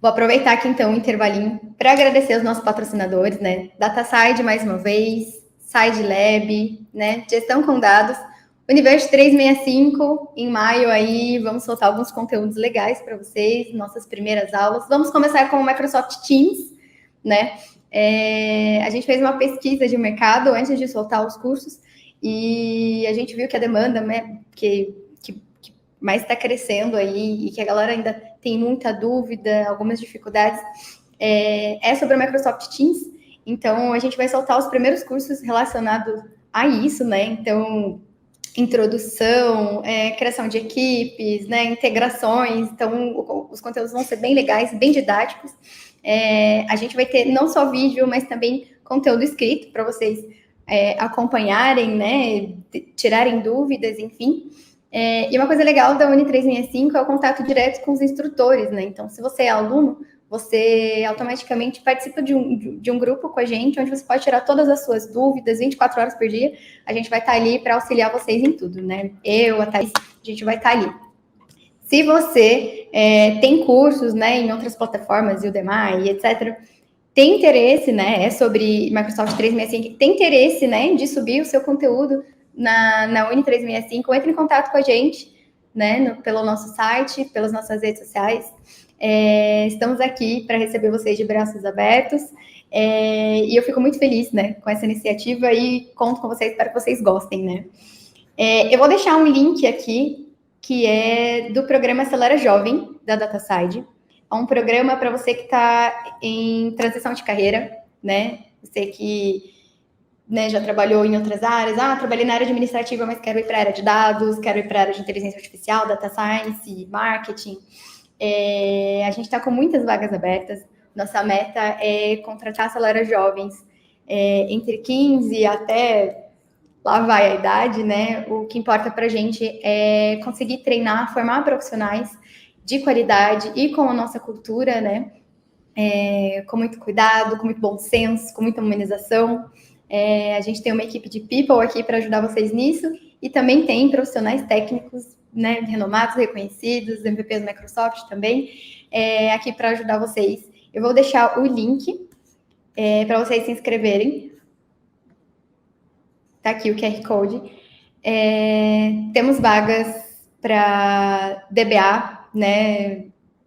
Vou aproveitar aqui, então, o intervalinho para agradecer os nossos patrocinadores, né? DataSide, mais uma vez, SideLab, né? Gestão com dados, Universo 365, em maio aí, vamos soltar alguns conteúdos legais para vocês, nossas primeiras aulas. Vamos começar com o Microsoft Teams, né? A gente fez uma pesquisa de mercado antes de soltar os cursos e a gente viu que a demanda, né, que mais está crescendo aí e que a galera ainda tem muita dúvida, algumas dificuldades, é sobre o Microsoft Teams. Então, a gente vai soltar os primeiros cursos relacionados a isso, né? Então, introdução, criação de equipes, né? Integrações. Então, os conteúdos vão ser bem legais, bem didáticos. A gente vai ter não só vídeo, mas também conteúdo escrito para vocês acompanharem, né? Tirarem dúvidas, enfim. E uma coisa legal da Uni 365 é o contato direto com os instrutores, né? Então, se você é aluno, você automaticamente participa de um grupo com a gente, onde você pode tirar todas as suas dúvidas 24 horas por dia. A gente vai estar ali para auxiliar vocês em tudo, né? Eu, a Thaís, a gente vai estar ali. Se você tem cursos, né, em outras plataformas, Udemy, etc., tem interesse, né, sobre Microsoft 365, tem interesse, né, de subir o seu conteúdo na Uni 365, entre em contato com a gente, né, pelo nosso site, pelas nossas redes sociais. Estamos aqui para receber vocês de braços abertos. E eu fico muito feliz, né, com essa iniciativa e conto com vocês, espero que vocês gostem, né. Eu vou deixar um link aqui, que é do programa Acelera Jovem, da DataSide. É um programa para você que está em transição de carreira, né, você que, né, já trabalhou em outras áreas, trabalhei na área administrativa, mas quero ir para a área de dados, quero ir para a área de inteligência artificial, data science, marketing. A gente está com muitas vagas abertas. Nossa meta é contratar acelera jovens entre 15 até lá vai a idade, né? O que importa para a gente é conseguir treinar, formar profissionais de qualidade e com a nossa cultura, né? Com muito cuidado, com muito bom senso, com muita humanização. A gente tem uma equipe de people aqui para ajudar vocês nisso e também tem profissionais técnicos, né, renomados, reconhecidos, MVPs da Microsoft também, aqui para ajudar vocês. Eu vou deixar o link para vocês se inscreverem. Tá aqui o QR Code. Temos vagas para DBA, né,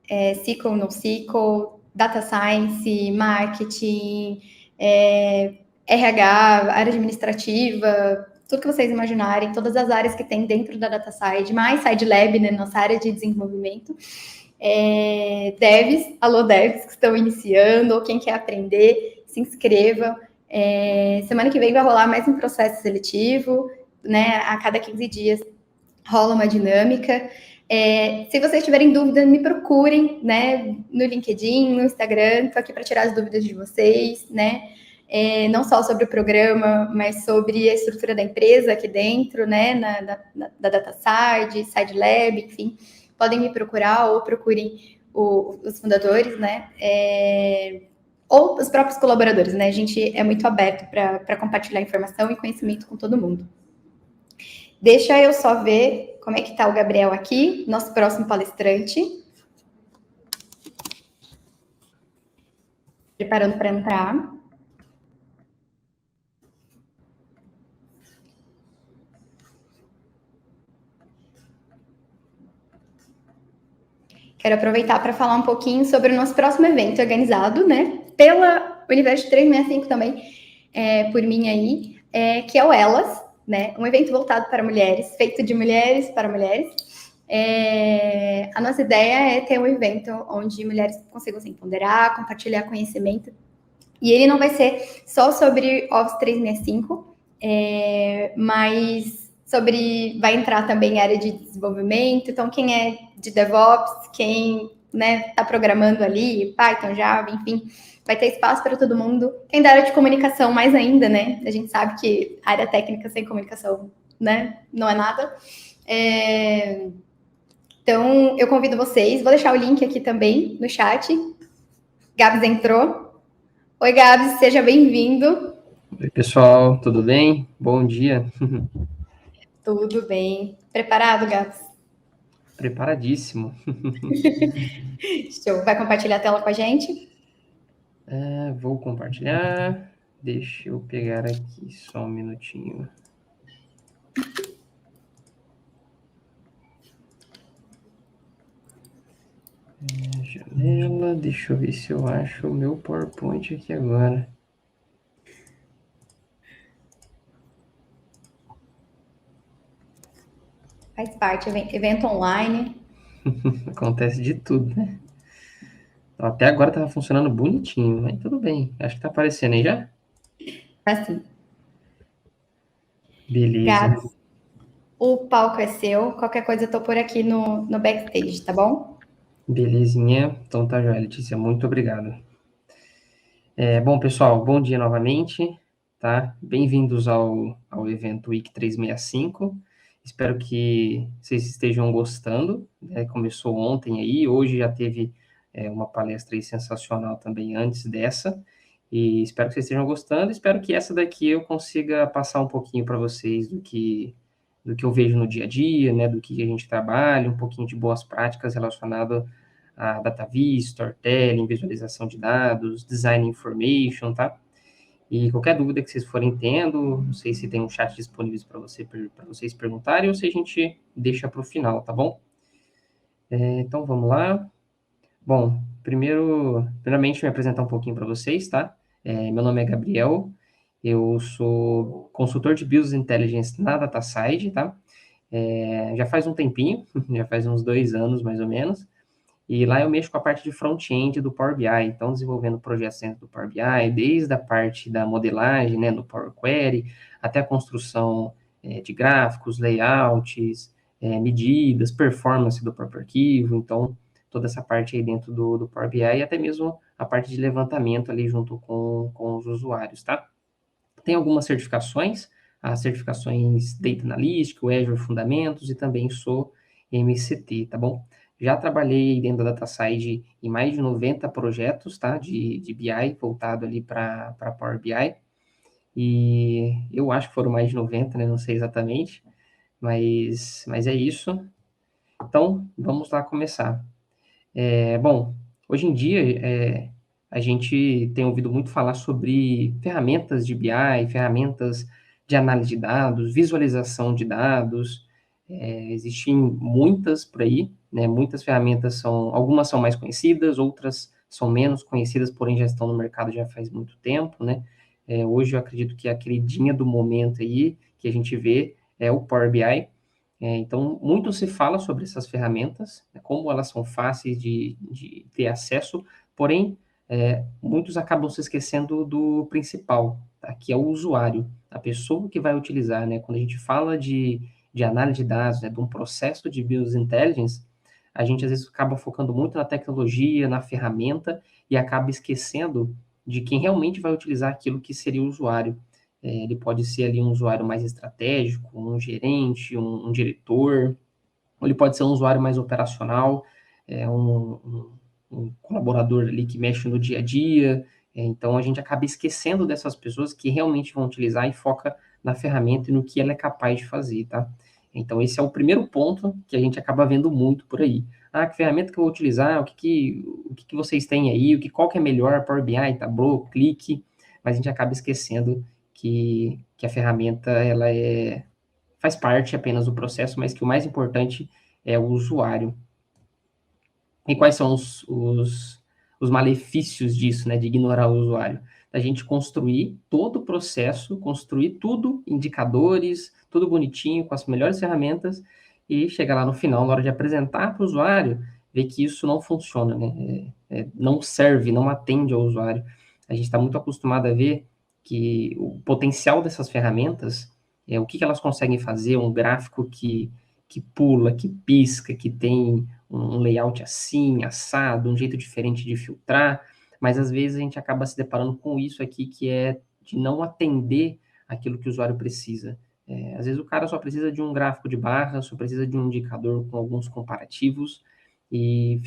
SQL, NoSQL, Data Science, Marketing, RH, área administrativa, tudo que vocês imaginarem, todas as áreas que tem dentro da DataSide, mais SideLab, né, nossa área de desenvolvimento. Devs, alô devs que estão iniciando, ou quem quer aprender, se inscreva. Semana que vem vai rolar mais um processo seletivo, né, a cada 15 dias rola uma dinâmica. Se vocês tiverem dúvidas, me procurem, né, no LinkedIn, no Instagram, estou aqui para tirar as dúvidas de vocês, né, não só sobre o programa, mas sobre a estrutura da empresa aqui dentro, né, da DataSide, SideLab, enfim, podem me procurar ou procurem os fundadores, né, ou os próprios colaboradores, né, a gente é muito aberto para compartilhar informação e conhecimento com todo mundo. Deixa eu só ver como é que está o Gabriel aqui, nosso próximo palestrante. Preparando para entrar. Quero aproveitar para falar um pouquinho sobre o nosso próximo evento organizado, né, pela Universo 365 também, por mim aí, que é o Elas, né, um evento voltado para mulheres, feito de mulheres para mulheres. A nossa ideia é ter um evento onde mulheres consigam se empoderar, compartilhar conhecimento, e ele não vai ser só sobre Office 365, mas vai entrar também a área de desenvolvimento, então quem é de DevOps, quem, né, está programando ali, Python, Java, enfim, vai ter espaço para todo mundo. Quem da área de comunicação, mais ainda, né, a gente sabe que a área técnica sem comunicação, né, não é nada. Então, eu convido vocês, vou deixar o link aqui também no chat. Gabs entrou. Oi, Gabs, seja bem-vindo. Oi, pessoal, tudo bem? Bom dia. Tudo bem. Preparado, Gabs? Preparadíssimo. Show. Vai compartilhar a tela com a gente? Vou compartilhar. Deixa eu pegar aqui só um minutinho. Janela, deixa eu ver se eu acho o meu PowerPoint aqui agora. Faz parte, evento online. Acontece de tudo, né? Até agora estava funcionando bonitinho, mas tudo bem. Acho que tá aparecendo aí já? Assim, Beleza. Gabs, o palco é seu. Qualquer coisa eu tô por aqui no backstage, tá bom? Belezinha. Então tá, joia, Letícia. Muito obrigado. Bom, pessoal, bom dia novamente, tá? Bem-vindos ao evento Week 365. Espero que vocês estejam gostando, né? Começou ontem aí, hoje já teve uma palestra aí sensacional também antes dessa, e espero que vocês estejam gostando. Espero que essa daqui eu consiga passar um pouquinho para vocês do que eu vejo no dia a dia, né? Do que a gente trabalha, um pouquinho de boas práticas relacionadas a DataVis, Storytelling, visualização de dados, Design Information, tá? E qualquer dúvida que vocês forem tendo, não sei se tem um chat disponível para vocês perguntarem ou se a gente deixa para o final, tá bom? Então vamos lá. Bom, primeiramente me apresentar um pouquinho para vocês, tá? Meu nome é Gabriel, eu sou consultor de Business Intelligence na DataSide, tá? Já faz um tempinho, já faz uns 2 anos mais ou menos. E lá eu mexo com a parte de front-end do Power BI, então desenvolvendo projetos dentro do Power BI, desde a parte da modelagem, né, no Power Query, até a construção de gráficos, layouts, medidas, performance do próprio arquivo, então toda essa parte aí dentro do Power BI e até mesmo a parte de levantamento ali junto com os usuários, tá? Tem algumas certificações, as certificações Data Analytics, o Azure Fundamentos e também sou MCT, tá bom? Já trabalhei dentro da DataSide em mais de 90 projetos, tá? De BI, voltado ali para Power BI. E eu acho que foram mais de 90, né? Não sei exatamente, mas é isso. Então, vamos lá começar. Bom, hoje em dia a gente tem ouvido muito falar sobre ferramentas de BI, ferramentas de análise de dados, visualização de dados. Existem muitas por aí, né? Muitas ferramentas algumas são mais conhecidas, outras são menos conhecidas, porém já estão no mercado já faz muito tempo, né? Hoje eu acredito que a queridinha do momento aí que a gente vê é o Power BI. Então, muito se fala sobre essas ferramentas, né, como elas são fáceis de ter acesso, porém, muitos acabam se esquecendo do principal, tá? Que é o usuário, a pessoa que vai utilizar, né? Quando a gente fala de análise de dados, né, de um processo de business intelligence, a gente às vezes acaba focando muito na tecnologia, na ferramenta, e acaba esquecendo de quem realmente vai utilizar aquilo que seria o usuário. Ele pode ser ali um usuário mais estratégico, um gerente, um diretor, ou ele pode ser um usuário mais operacional, um colaborador ali que mexe no dia a dia. Então, a gente acaba esquecendo dessas pessoas que realmente vão utilizar e foca na ferramenta e no que ela é capaz de fazer, tá? Então, esse é o primeiro ponto que a gente acaba vendo muito por aí. Ah, que ferramenta que eu vou utilizar? O que vocês têm aí? Qual que é melhor? Power BI, Tableau, Click? Mas a gente acaba esquecendo que a ferramenta, faz parte apenas do processo, mas que o mais importante é o usuário. E quais são os malefícios disso, né, de ignorar o usuário? Da gente construir todo o processo, construir tudo, indicadores, tudo bonitinho, com as melhores ferramentas, e chegar lá no final, na hora de apresentar para o usuário, ver que isso não funciona, né? Não serve, não atende ao usuário. A gente está muito acostumado a ver que o potencial dessas ferramentas, o que elas conseguem fazer, um gráfico que pula, que pisca, que tem um layout assim, assado, um jeito diferente de filtrar, mas às vezes a gente acaba se deparando com isso aqui, que é de não atender aquilo que o usuário precisa. Às vezes o cara só precisa de um gráfico de barra, só precisa de um indicador com alguns comparativos, e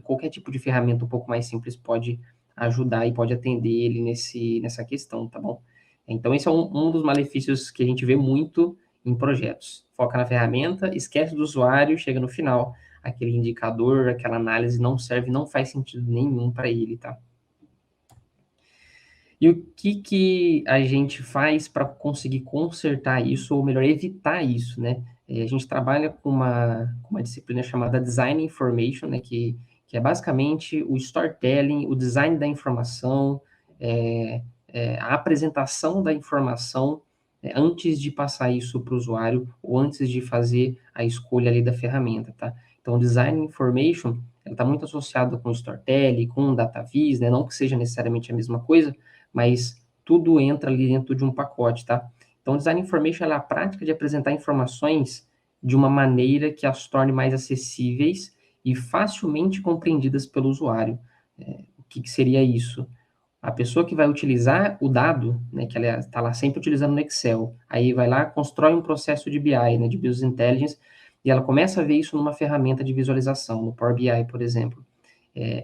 qualquer tipo de ferramenta um pouco mais simples pode ajudar e pode atender ele nessa questão, tá bom? Então, esse é um dos malefícios que a gente vê muito em projetos. Foca na ferramenta, esquece do usuário, chega no final. Aquele indicador, aquela análise não serve, não faz sentido nenhum para ele, tá? E o que a gente faz para conseguir consertar isso, ou melhor, evitar isso, né? A gente trabalha com uma disciplina chamada Design Information, né? Que é basicamente o storytelling, o design da informação, a apresentação da informação antes de passar isso para o usuário ou antes de fazer a escolha ali da ferramenta, tá? Então, Design Information está muito associado com storytelling, com data viz, né? Não que seja necessariamente a mesma coisa, mas tudo entra ali dentro de um pacote, tá? Então, Design Information é a prática de apresentar informações de uma maneira que as torne mais acessíveis e facilmente compreendidas pelo usuário. O que seria isso? A pessoa que vai utilizar o dado, né, que ela está lá sempre utilizando no Excel, aí vai lá, constrói um processo de BI, né, de Business Intelligence, e ela começa a ver isso numa ferramenta de visualização, no Power BI, por exemplo.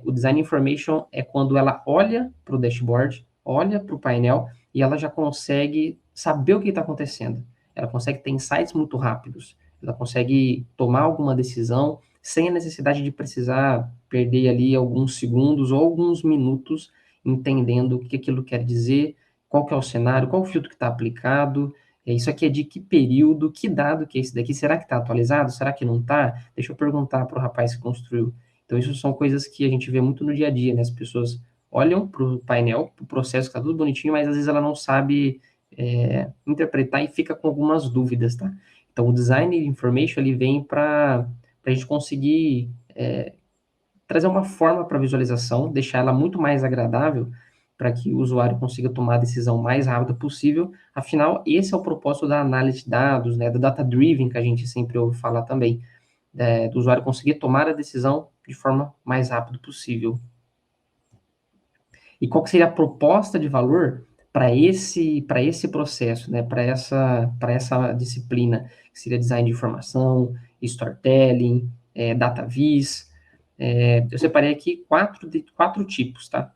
O Design Information é quando ela olha para o dashboard, olha para o painel, e ela já consegue saber o que está acontecendo. Ela consegue ter insights muito rápidos. Ela consegue tomar alguma decisão sem a necessidade de precisar perder ali alguns segundos ou alguns minutos entendendo o que aquilo quer dizer, qual que é o cenário, qual o filtro que está aplicado, isso aqui é de que período, que dado que é esse daqui, será que está atualizado, será que não está? Deixa eu perguntar para o rapaz que construiu. Então, isso são coisas que a gente vê muito no dia a dia, né? As pessoas olham para o painel, para o processo que está tudo bonitinho, mas às vezes ela não sabe interpretar e fica com algumas dúvidas, tá? Então, o Design Information, ele vem para a gente conseguir trazer uma forma para a visualização, deixar ela muito mais agradável para que o usuário consiga tomar a decisão mais rápida possível. Afinal, esse é o propósito da análise de dados, né, do data-driven, que a gente sempre ouve falar também, do usuário conseguir tomar a decisão de forma mais rápida possível. E qual que seria a proposta de valor para esse processo, né, para essa disciplina, que seria design de informação, storytelling, data viz. Eu separei aqui quatro tipos, tá?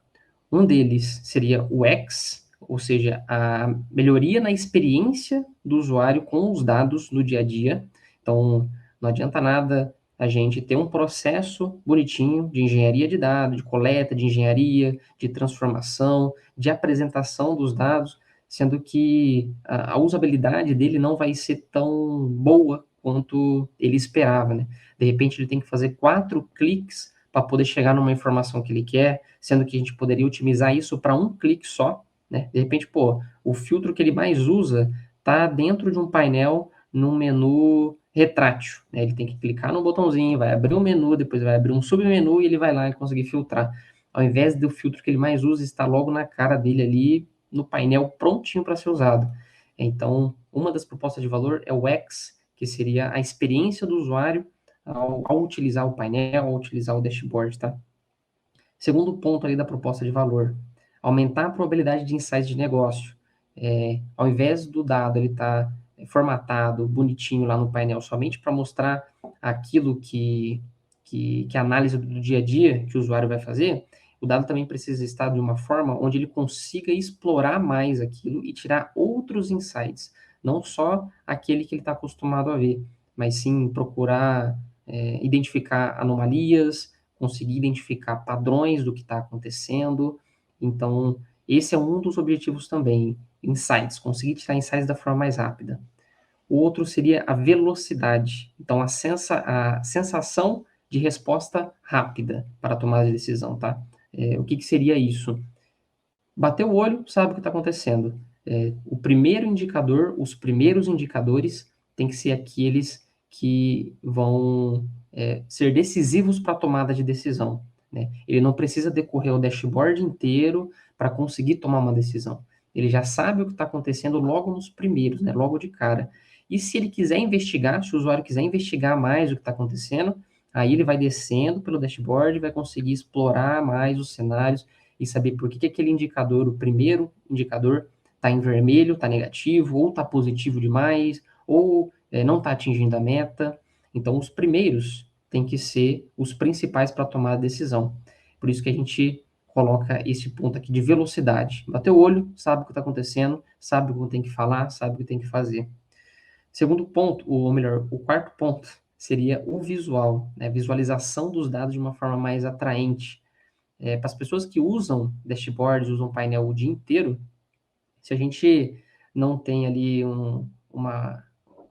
Um deles seria o X, ou seja, a melhoria na experiência do usuário com os dados no dia a dia. Então, não adianta nada a gente ter um processo bonitinho de engenharia de dados, de coleta de engenharia, de transformação, de apresentação dos dados, sendo que a usabilidade dele não vai ser tão boa quanto ele esperava, né? De repente, ele tem que fazer 4 cliques para poder chegar numa informação que ele quer, sendo que a gente poderia otimizar isso para um clique só, né? De repente, o filtro que ele mais usa está dentro de um painel num menu retrátil, né? Ele tem que clicar no botãozinho, vai abrir um menu, depois vai abrir um submenu e ele vai lá e conseguir filtrar. Ao invés do filtro que ele mais usa estar logo na cara dele ali, no painel prontinho para ser usado. Então, uma das propostas de valor é o X, que seria a experiência do usuário ao utilizar o painel, ao utilizar o dashboard, tá? Segundo ponto ali da proposta de valor, aumentar a probabilidade de insights de negócio. Ao invés do dado ele estar formatado, bonitinho lá no painel, somente para mostrar aquilo que a análise do dia a dia que o usuário vai fazer, o dado também precisa estar de uma forma onde ele consiga explorar mais aquilo e tirar outros insights, não só aquele que ele está acostumado a ver, mas sim procurar identificar anomalias, conseguir identificar padrões do que está acontecendo. Então, esse é um dos objetivos também, insights, conseguir tirar insights da forma mais rápida. O outro seria a velocidade, então a sensação de resposta rápida para tomar a decisão, tá? O que seria isso? Bater o olho, sabe o que está acontecendo. O primeiro indicador, os primeiros indicadores, tem que ser aqueles que vão ser decisivos para a tomada de decisão, né? Ele não precisa decorrer o dashboard inteiro para conseguir tomar uma decisão. Ele já sabe o que está acontecendo logo nos primeiros, né? Logo de cara. E se ele quiser investigar, se o usuário quiser investigar mais o que está acontecendo, aí ele vai descendo pelo dashboard, vai conseguir explorar mais os cenários e saber por que aquele indicador, o primeiro indicador, está em vermelho, está negativo, ou está positivo demais, ou não está atingindo a meta. Então, os primeiros têm que ser os principais para tomar a decisão. Por isso que a gente coloca esse ponto aqui de velocidade. Bateu o olho, sabe o que está acontecendo, sabe o que tem que falar, sabe o que tem que fazer. Segundo ponto, ou melhor, o quarto ponto seria o visual, né? Visualização dos dados de uma forma mais atraente. Para as pessoas que usam dashboards, usam painel o dia inteiro, se a gente não tem ali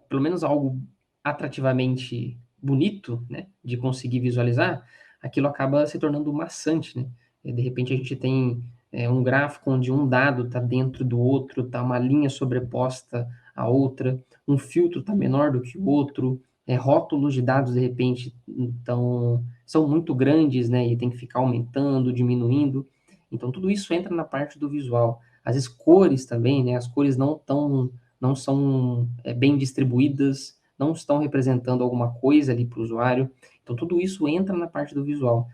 pelo menos algo atrativamente bonito, né, de conseguir visualizar, aquilo acaba se tornando maçante, né? De repente a gente tem um gráfico onde um dado está dentro do outro, está uma linha sobreposta à outra, um filtro está menor do que o outro, rótulos de dados de repente são muito grandes, né, e tem que ficar aumentando, diminuindo. Então tudo isso entra na parte do visual. Às vezes cores também, né? As cores não são bem distribuídas, não estão representando alguma coisa ali para o usuário. Então, tudo isso entra na parte do visual.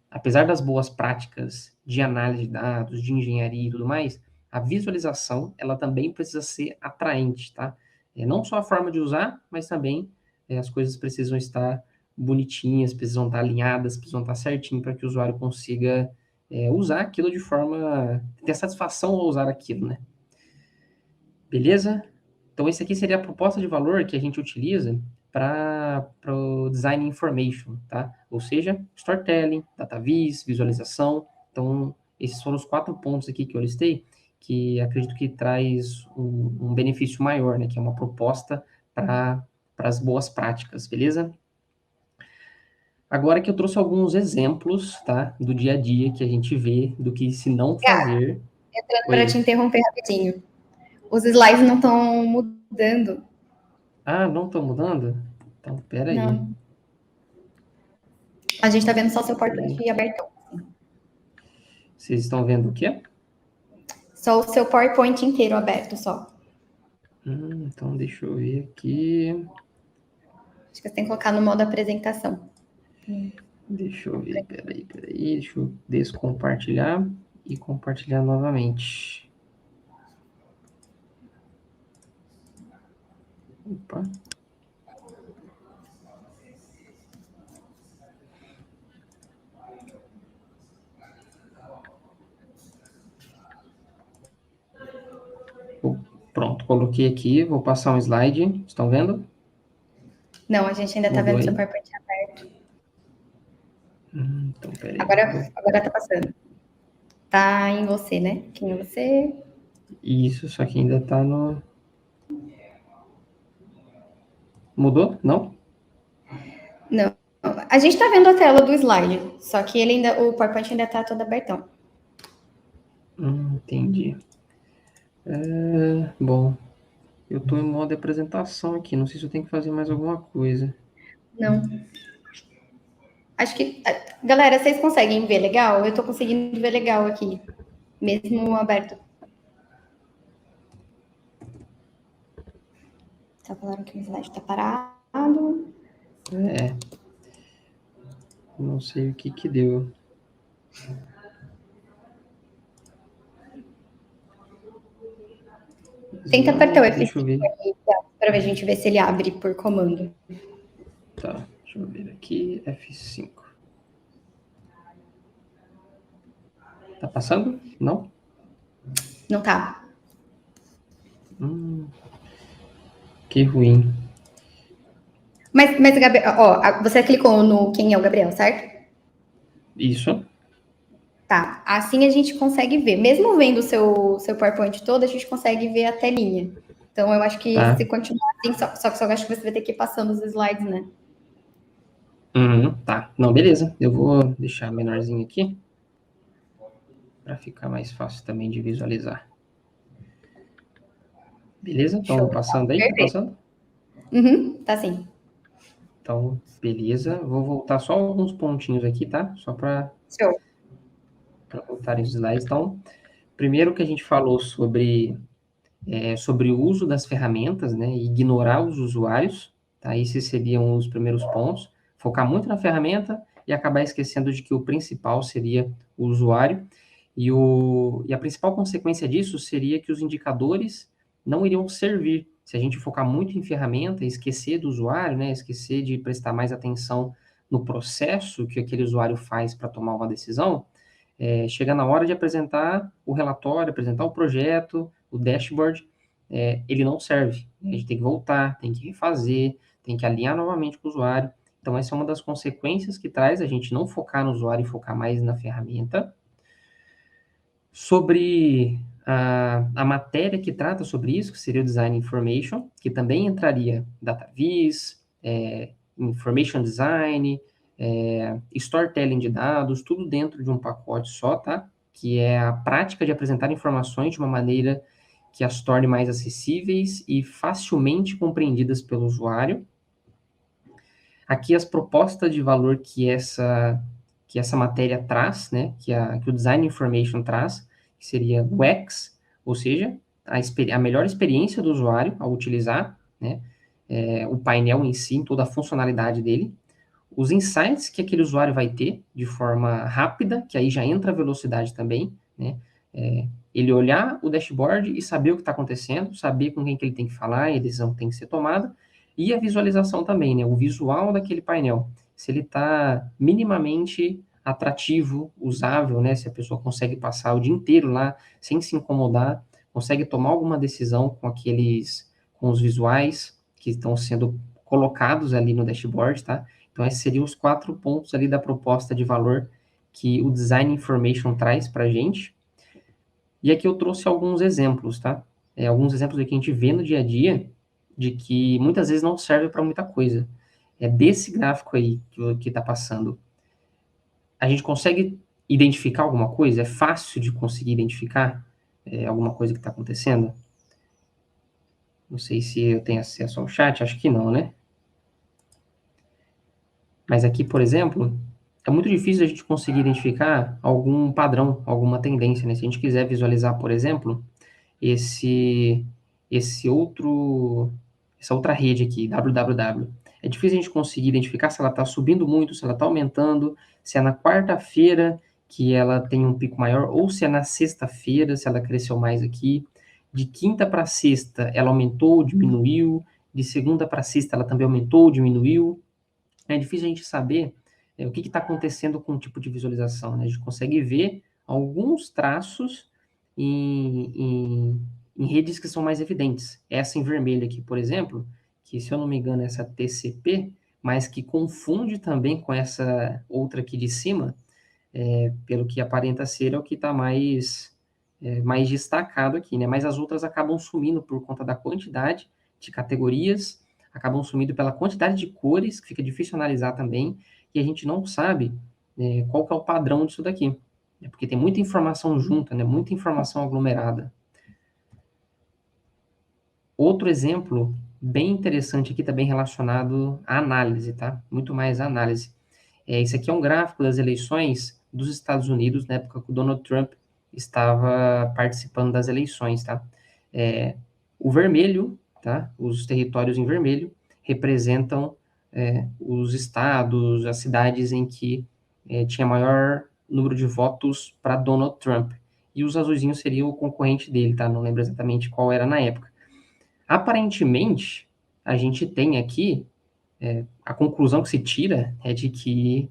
Apesar das boas práticas de análise de dados, de engenharia e tudo mais, a visualização, ela também precisa ser atraente, tá? Não só a forma de usar, mas também as coisas precisam estar bonitinhas, precisam estar alinhadas, precisam estar certinho para que o usuário consiga usar aquilo de forma... ter satisfação ao usar aquilo, né? Beleza? Então, esse aqui seria a proposta de valor que a gente utiliza para o Design Information, tá? Ou seja, Storytelling, Data Vis, visualização. Então, esses foram os 4 pontos aqui que eu listei, que acredito que traz um benefício maior, né? Que é uma proposta para as boas práticas, beleza? Agora que eu trouxe alguns exemplos, tá? Do dia a dia que a gente vê, do que se não fazer. Entrando para te Oi. interromper rapidinho. Os slides não estão mudando. Ah, não estou mudando? Então, peraí. Não. A gente está vendo só seu PowerPoint abertão. Vocês estão vendo o quê? Só o seu PowerPoint inteiro aberto, só. Então, deixa eu ver aqui. Acho que você tem que colocar no modo apresentação. Deixa eu ver, peraí. Deixa eu descompartilhar e compartilhar novamente. Opa. Pronto, coloquei aqui, vou passar um slide. Estão vendo? Não, a gente ainda está vendo seu PowerPoint aberto. Então, peraí. Agora tá passando. Tá em você, né? Quem é você? Isso, só que ainda tá no... Mudou? Não? Não. A gente tá vendo a tela do slide, só que o PowerPoint ainda tá todo abertão. Entendi. Bom, eu tô em modo de apresentação aqui. Não sei se eu tenho que fazer mais alguma coisa. Não. Acho que... Galera, vocês conseguem ver legal? Eu tô conseguindo ver legal aqui, mesmo aberto. Tá falando que o slide tá parado. Não sei o que deu. Tenta apertar o Deixa eu F5 ver. para a gente ver se ele abre por comando. Tá, deixa eu ver aqui. F5. Tá passando? Não? Não tá. Que ruim. Mas Gabriel, ó, você clicou no quem é o Gabriel, certo? Isso. Tá. Assim a gente consegue ver. Mesmo vendo o seu PowerPoint todo, a gente consegue ver a telinha. Então eu acho que Tá. se continuar assim, só que eu acho que você vai ter que ir passando os slides, né? Tá. Não, beleza. Eu vou deixar menorzinho aqui para ficar mais fácil também de visualizar. Beleza? Estão passando aí? Tá passando? Tá sim. Então, beleza. Vou voltar só alguns pontinhos aqui, tá? Só para voltarem os slides. Então, primeiro que a gente falou sobre o uso das ferramentas, né? E ignorar os usuários, tá? Esses seriam os primeiros pontos. Focar muito na ferramenta e acabar esquecendo de que o principal seria o usuário. E a principal consequência disso seria que os indicadores não iriam servir. Se a gente focar muito em ferramenta e esquecer do usuário, né? Esquecer de prestar mais atenção no processo que aquele usuário faz para tomar uma decisão, chega na hora de apresentar o relatório, apresentar o projeto, o dashboard, ele não serve. A gente tem que voltar, tem que refazer, tem que alinhar novamente com o usuário. Então, essa é uma das consequências que traz a gente não focar no usuário e focar mais na ferramenta. Sobre a matéria que trata sobre isso, que seria o Design Information, que também entraria DataVis, Information Design, Storytelling de dados, tudo dentro de um pacote só, tá? Que é a prática de apresentar informações de uma maneira que as torne mais acessíveis e facilmente compreendidas pelo usuário. Aqui as propostas de valor que essa matéria traz, né, que o Design Information traz, que seria o UX, ou seja, a melhor experiência do usuário ao utilizar, né, o painel em si, toda a funcionalidade dele, os insights que aquele usuário vai ter de forma rápida, que aí já entra a velocidade também, né, ele olhar o dashboard e saber o que está acontecendo, saber com quem que ele tem que falar, a decisão tem que ser tomada, e a visualização também, né, o visual daquele painel, se ele está minimamente atrativo, usável, né, se a pessoa consegue passar o dia inteiro lá sem se incomodar, consegue tomar alguma decisão com os visuais que estão sendo colocados ali no dashboard, tá? Então, esses seriam os 4 pontos ali da proposta de valor que o Design Information traz para a gente. E aqui eu trouxe alguns exemplos, tá? Alguns exemplos que a gente vê no dia a dia de que muitas vezes não serve para muita coisa. É desse gráfico aí que está passando. A gente consegue identificar alguma coisa? É fácil de conseguir identificar alguma coisa que está acontecendo? Não sei se eu tenho acesso ao chat, acho que não, né? Mas aqui, por exemplo, é muito difícil a gente conseguir identificar algum padrão, alguma tendência, né? Se a gente quiser visualizar, por exemplo, esse essa outra rede aqui, www. É difícil a gente conseguir identificar se ela está subindo muito, se ela está aumentando, se é na quarta-feira que ela tem um pico maior, ou se é na sexta-feira, se ela cresceu mais aqui. De quinta para sexta, ela aumentou, diminuiu. De segunda para sexta, ela também aumentou, diminuiu. É difícil a gente saber o que está acontecendo com o tipo de visualização, né? A gente consegue ver alguns traços em redes que são mais evidentes. Essa em vermelho aqui, por exemplo, que se eu não me engano é essa TCP, mas que confunde também com essa outra aqui de cima, pelo que aparenta ser, é o que está mais destacado aqui, né? Mas as outras acabam sumindo por conta da quantidade de categorias, acabam sumindo pela quantidade de cores, que fica difícil analisar também, e a gente não sabe qual que é o padrão disso daqui. Porque tem muita informação junta, né? Muita informação aglomerada. Outro exemplo bem interessante aqui, também relacionado à análise, tá? Muito mais à análise. Esse aqui é um gráfico das eleições dos Estados Unidos, na época que o Donald Trump estava participando das eleições, tá? O vermelho, tá? Os territórios em vermelho representam os estados, as cidades em que tinha maior número de votos para Donald Trump. E os azulzinhos seriam o concorrente dele, tá? Não lembro exatamente qual era na época. Aparentemente, a gente tem aqui a conclusão que se tira é de que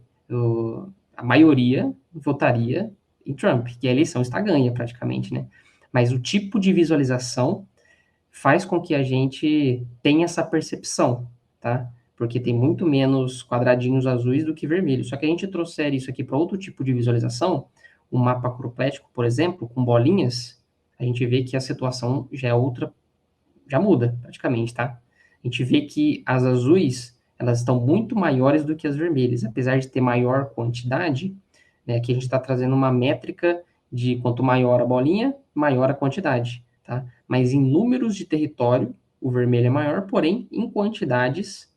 a maioria votaria em Trump, que a eleição está ganha praticamente, né? Mas o tipo de visualização faz com que a gente tenha essa percepção, tá? Porque tem muito menos quadradinhos azuis do que vermelhos. Só que a gente trouxer isso aqui para outro tipo de visualização, um mapa acroplético, por exemplo, com bolinhas, a gente vê que a situação já é outra, já muda praticamente, tá? A gente vê que as azuis, elas estão muito maiores do que as vermelhas, apesar de ter maior quantidade, né? Aqui a gente está trazendo uma métrica de quanto maior a bolinha, maior a quantidade, tá? Mas em números de território, o vermelho é maior, porém, em quantidades,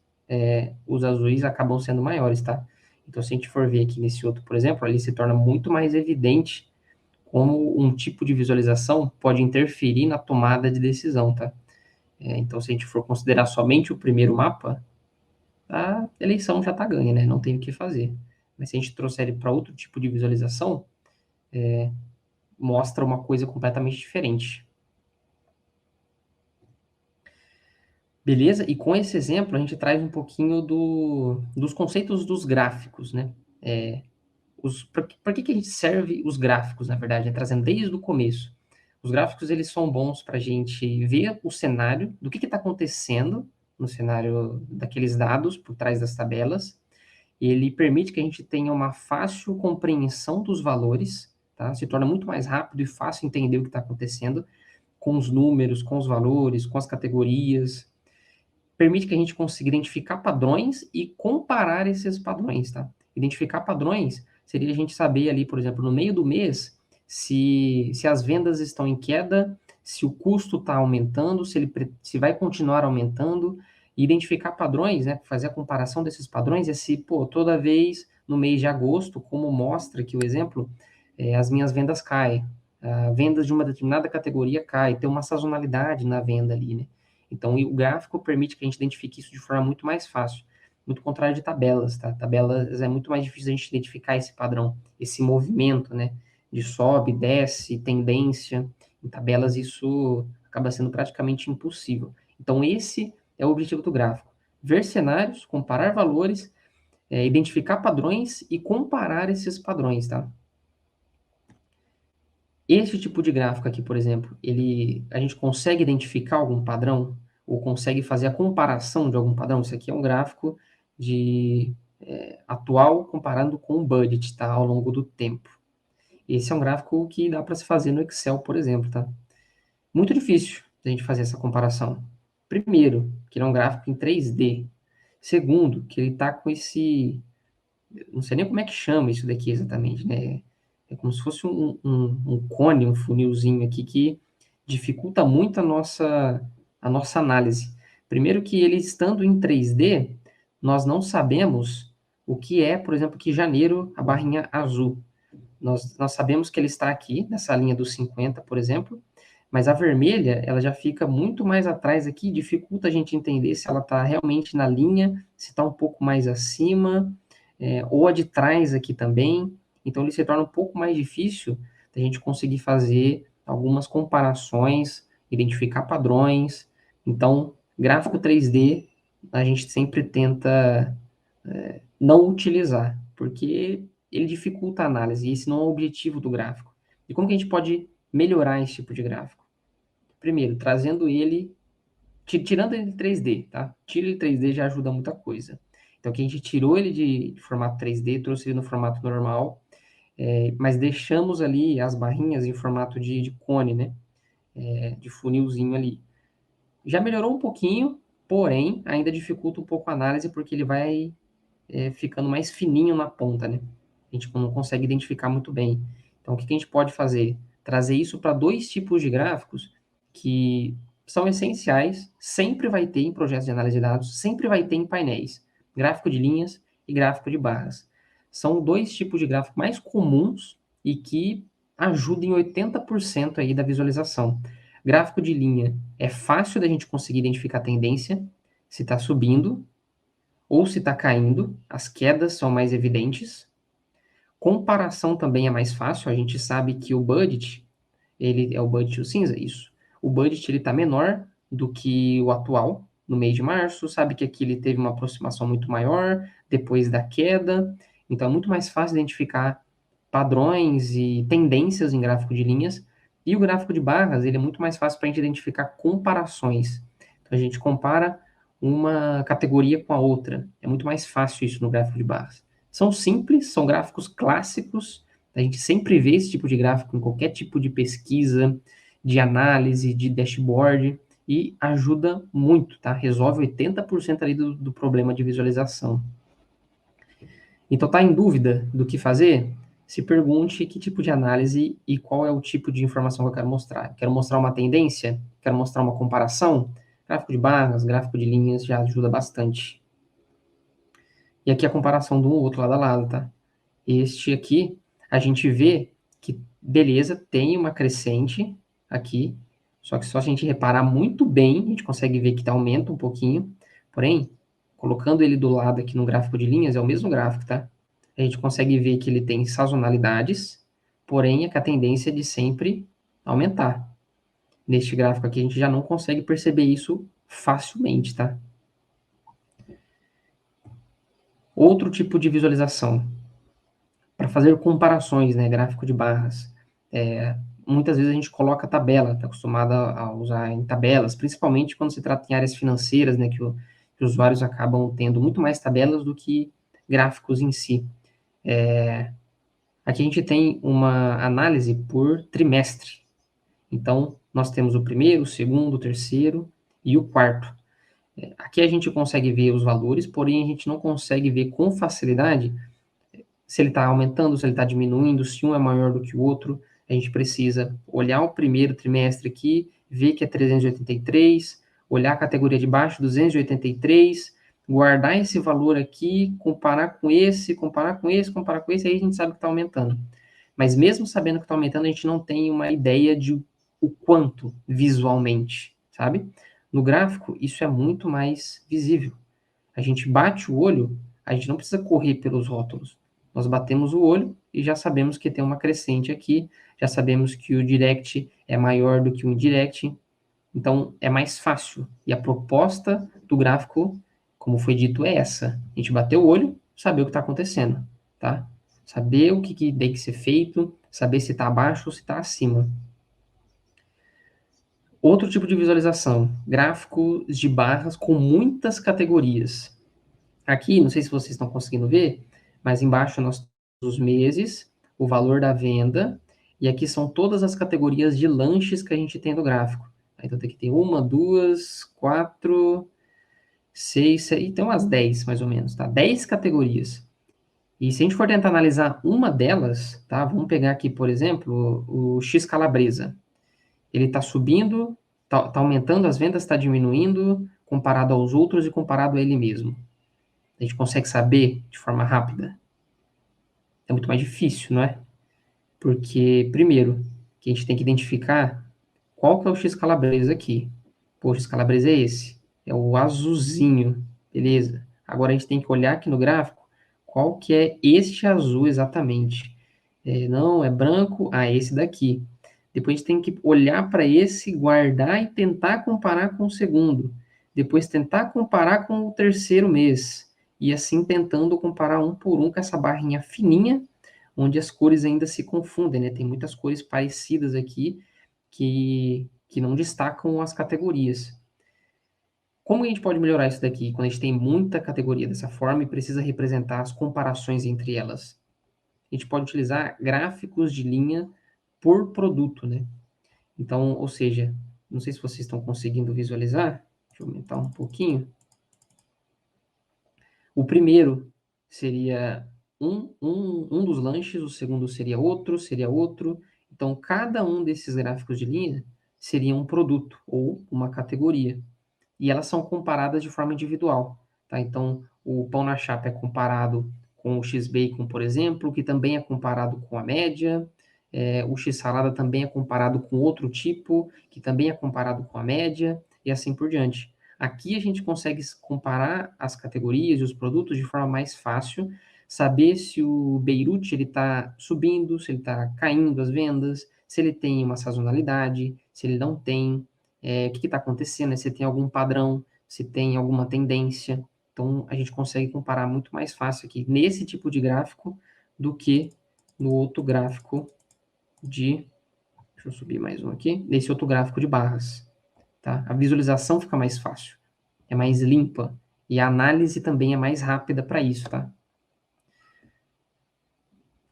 os azuis acabam sendo maiores, tá? Então, se a gente for ver aqui nesse outro, por exemplo, ali se torna muito mais evidente como um tipo de visualização pode interferir na tomada de decisão, tá? Então, se a gente for considerar somente o primeiro mapa, a eleição já está ganha, né? Não tem o que fazer. Mas se a gente trouxer ele para outro tipo de visualização, mostra uma coisa completamente diferente. Beleza? E com esse exemplo, a gente traz um pouquinho dos conceitos dos gráficos, né? Para que a gente serve os gráficos, na verdade, né? Trazendo desde o começo. Os gráficos, eles são bons para a gente ver o cenário, do que está acontecendo no cenário daqueles dados por trás das tabelas. Ele permite que a gente tenha uma fácil compreensão dos valores, tá? Se torna muito mais rápido e fácil entender o que está acontecendo com os números, com os valores, com as categorias. Permite que a gente consiga identificar padrões e comparar esses padrões, tá? Identificar padrões seria a gente saber ali, por exemplo, no meio do mês, se as vendas estão em queda, se o custo está aumentando, se vai continuar aumentando, e identificar padrões, né? Fazer a comparação desses padrões, toda vez no mês de agosto, como mostra aqui o exemplo, as minhas vendas caem, vendas de uma determinada categoria cai, tem uma sazonalidade na venda ali, né? Então, o gráfico permite que a gente identifique isso de forma muito mais fácil, muito contrário de tabelas, tá? Tabelas é muito mais difícil a gente identificar esse padrão, esse movimento, né? De sobe, desce, tendência. Em tabelas, isso acaba sendo praticamente impossível. Então, esse é o objetivo do gráfico. Ver cenários, comparar valores, identificar padrões e comparar esses padrões, tá? Esse tipo de gráfico aqui, por exemplo, a gente consegue identificar algum padrão ou consegue fazer a comparação de algum padrão? Isso aqui é um gráfico atual comparando com o budget, tá? Ao longo do tempo. Esse é um gráfico que dá para se fazer no Excel, por exemplo, tá? Muito difícil a gente fazer essa comparação. Primeiro, que ele é um gráfico em 3D. Segundo, que ele está com esse... Não sei nem como é que chama isso daqui exatamente, né? É como se fosse um cone, um funilzinho aqui que dificulta muito a nossa análise. Primeiro que ele estando em 3D, nós não sabemos o que é, por exemplo, que janeiro, a barrinha azul. Nós sabemos que ele está aqui, nessa linha dos 50, por exemplo, mas a vermelha, ela já fica muito mais atrás aqui, dificulta a gente entender se ela está realmente na linha, se está um pouco mais acima, ou a de trás aqui também. Então, ele se torna um pouco mais difícil da gente conseguir fazer algumas comparações, identificar padrões. Então, gráfico 3D, a gente sempre tenta não utilizar, porque ele dificulta a análise, e esse não é o objetivo do gráfico. E como que a gente pode melhorar esse tipo de gráfico? Primeiro, trazendo ele, tirando ele de 3D, tá? Tira ele de 3D já ajuda muita coisa. Então, aqui a gente tirou ele de formato 3D, trouxe ele no formato normal, mas deixamos ali as barrinhas em formato de cone, né? De funilzinho ali. Já melhorou um pouquinho, porém, ainda dificulta um pouco a análise, porque ele vai ficando mais fininho na ponta, né? A gente não consegue identificar muito bem. Então, o que a gente pode fazer? Trazer isso para dois tipos de gráficos que são essenciais, sempre vai ter em projetos de análise de dados, sempre vai ter em painéis. Gráfico de linhas e gráfico de barras. São dois tipos de gráfico mais comuns e que ajudam em 80% aí da visualização. Gráfico de linha é fácil da gente conseguir identificar a tendência, se está subindo, ou se está caindo, as quedas são mais evidentes. Comparação também é mais fácil, a gente sabe que o budget, ele é o budget o cinza, isso. O budget ele está menor do que o atual, no mês de março, sabe que aqui ele teve uma aproximação muito maior, depois da queda, então é muito mais fácil identificar padrões e tendências em gráfico de linhas, e o gráfico de barras, ele é muito mais fácil para a gente identificar comparações. Então a gente compara uma categoria com a outra. É muito mais fácil isso no gráfico de barras. São simples, são gráficos clássicos, a gente sempre vê esse tipo de gráfico em qualquer tipo de pesquisa, de análise, de dashboard, e ajuda muito, tá? Resolve 80% ali do problema de visualização. Então, tá em dúvida do que fazer? Se pergunte que tipo de análise e qual é o tipo de informação que eu quero mostrar. Quero mostrar uma tendência? Quero mostrar uma comparação? Gráfico de barras, gráfico de linhas já ajuda bastante. E aqui a comparação do outro lado a lado, tá? Este aqui, a gente vê que, beleza, tem uma crescente aqui, só que só se a gente reparar muito bem, a gente consegue ver que aumenta um pouquinho. Porém, colocando ele do lado aqui no gráfico de linhas, é o mesmo gráfico, tá? A gente consegue ver que ele tem sazonalidades, porém, é que a tendência é de sempre aumentar. Neste gráfico aqui, a gente já não consegue perceber isso facilmente, tá? Outro tipo de visualização, para fazer comparações, né, gráfico de barras. muitas vezes a gente coloca tabela, está acostumado a usar em tabelas, principalmente quando se trata em áreas financeiras, né, que os usuários acabam tendo muito mais tabelas do que gráficos em si. Aqui a gente tem uma análise por trimestre. Então, nós temos o primeiro, o segundo, o terceiro e o quarto. Aqui a gente consegue ver os valores, porém a gente não consegue ver com facilidade se ele está aumentando, se ele está diminuindo, se um é maior do que o outro. A gente precisa olhar o primeiro trimestre aqui, ver que é 383, olhar a categoria de baixo, 283, guardar esse valor aqui, comparar com esse, comparar com esse, comparar com esse, aí a gente sabe que está aumentando. Mas mesmo sabendo que está aumentando, a gente não tem uma ideia de o quanto visualmente, sabe? No gráfico, isso é muito mais visível. A gente bate o olho, a gente não precisa correr pelos rótulos. Nós batemos o olho e já sabemos que tem uma crescente aqui, já sabemos que o direct é maior do que o indirect, então é mais fácil. E a proposta do gráfico, como foi dito, é essa. A gente bater o olho, saber o que está acontecendo, tá? Saber o que tem que ser feito, saber se está abaixo ou se está acima. Outro tipo de visualização, gráficos de barras com muitas categorias. Aqui, não sei se vocês estão conseguindo ver, mas embaixo nós temos os meses, o valor da venda, e aqui são todas as categorias de lanches que a gente tem no gráfico. Então tem que ter uma, duas, quatro, seis, tem umas 10 mais ou menos, tá? 10 categorias. E se a gente for tentar analisar uma delas, tá? Vamos pegar aqui, por exemplo, o X calabresa. Ele está subindo, está aumentando as vendas, está diminuindo, comparado aos outros e comparado a ele mesmo. A gente consegue saber de forma rápida? É muito mais difícil, não é? Porque, primeiro, que a gente tem que identificar qual que é o X calabresa aqui. Pô, o X calabresa é esse. É o azulzinho, beleza? Agora a gente tem que olhar aqui no gráfico qual que é este azul exatamente. Não, é branco, esse daqui. Depois a gente tem que olhar para esse, guardar e tentar comparar com o segundo. Depois tentar comparar com o terceiro mês. E assim tentando comparar um por um com essa barrinha fininha, onde as cores ainda se confundem, né? Tem muitas cores parecidas aqui que não destacam as categorias. Como a gente pode melhorar isso daqui quando a gente tem muita categoria dessa forma e precisa representar as comparações entre elas? A gente pode utilizar gráficos de linha por produto, né? Então, ou seja, não sei se vocês estão conseguindo visualizar, deixa eu aumentar um pouquinho. O primeiro seria um dos lanches, o segundo seria outro. Então, cada um desses gráficos de linha seria um produto ou uma categoria. E elas são comparadas de forma individual, tá? Então, o pão na chapa é comparado com o X-Bacon, por exemplo, que também é comparado com a média. O X-Salada também é comparado com outro tipo, que também é comparado com a média, e assim por diante. Aqui a gente consegue comparar as categorias e os produtos de forma mais fácil, saber se o Beirute está subindo, se ele está caindo as vendas, se ele tem uma sazonalidade, se ele não tem, o que está acontecendo, se tem algum padrão, se tem alguma tendência. Então, a gente consegue comparar muito mais fácil aqui nesse tipo de gráfico do que no outro gráfico de... Deixa eu subir mais um aqui. Nesse outro gráfico de barras. Tá? A visualização fica mais fácil, é mais limpa, e a análise também é mais rápida para isso, tá?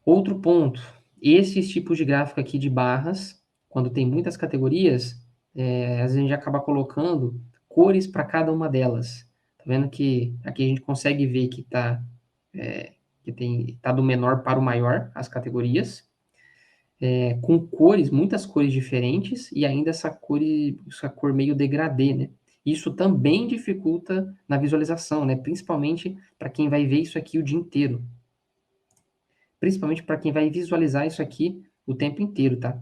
Outro ponto, esses tipos de gráfico aqui de barras, quando tem muitas categorias, às vezes a gente acaba colocando cores para cada uma delas. Tá vendo que aqui a gente consegue ver que tá do menor para o maior, as categorias, com cores, muitas cores diferentes, e ainda essa cor meio degradê, né? Isso também dificulta na visualização, né? Principalmente para quem vai ver isso aqui o dia inteiro. Principalmente para quem vai visualizar isso aqui o tempo inteiro, tá?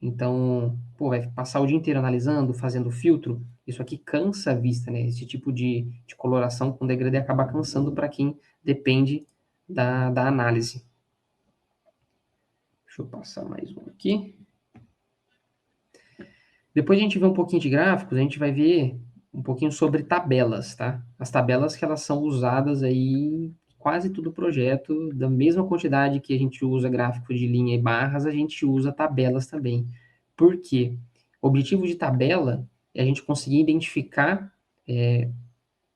Então, vai passar o dia inteiro analisando, fazendo filtro, isso aqui cansa a vista, né? Esse tipo de coloração com degradê acaba cansando para quem depende da análise. Deixa eu passar mais um aqui. Depois a gente vê um pouquinho de gráficos, a gente vai ver um pouquinho sobre tabelas, tá? As tabelas que elas são usadas aí quase tudo projeto, da mesma quantidade que a gente usa gráfico de linha e barras, a gente usa tabelas também. Por quê? O objetivo de tabela é a gente conseguir identificar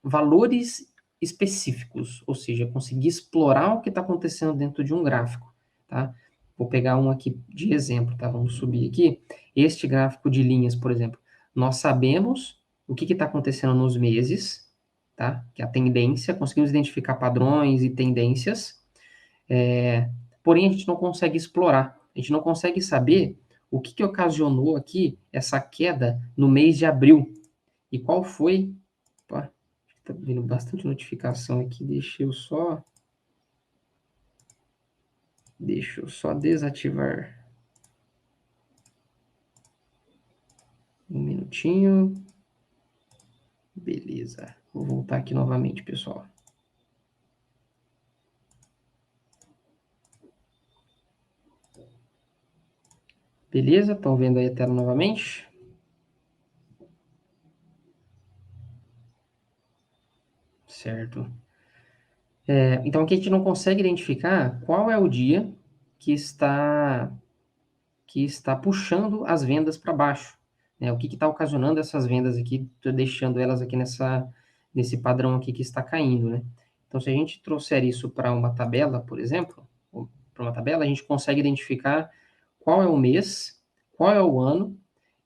valores específicos, ou seja, conseguir explorar o que está acontecendo dentro de um gráfico, tá? Vou pegar um aqui de exemplo, tá? Vamos subir aqui. Este gráfico de linhas, por exemplo, nós sabemos o que está acontecendo nos meses, tá? Que é a tendência, conseguimos identificar padrões e tendências, porém a gente não consegue explorar, a gente não consegue saber o que ocasionou aqui essa queda no mês de abril e qual foi. Opa, tá vindo bastante notificação aqui, deixa eu só desativar um minutinho. Beleza, vou voltar aqui novamente, pessoal. Beleza, estão vendo aí a tela novamente? Certo. Então aqui a gente não consegue identificar qual é o dia que está puxando as vendas para baixo, né? O que está ocasionando essas vendas aqui, deixando elas aqui nesse padrão aqui que está caindo, né? Então, se a gente trouxer isso para uma tabela, por exemplo, para uma tabela, a gente consegue identificar qual é o mês, qual é o ano,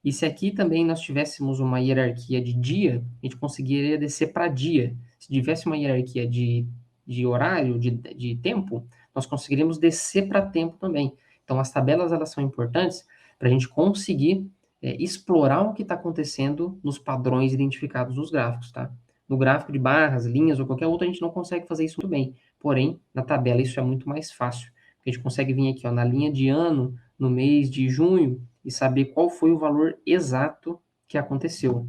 e se aqui também nós tivéssemos uma hierarquia de dia, a gente conseguiria descer para dia. Se tivesse uma hierarquia de horário, de tempo, nós conseguiríamos descer para tempo também. Então, as tabelas, elas são importantes para a gente conseguir explorar o que está acontecendo nos padrões identificados nos gráficos, tá? No gráfico de barras, linhas ou qualquer outro, a gente não consegue fazer isso muito bem. Porém, na tabela isso é muito mais fácil. A gente consegue vir aqui, ó, na linha de ano, no mês de junho, e saber qual foi o valor exato que aconteceu.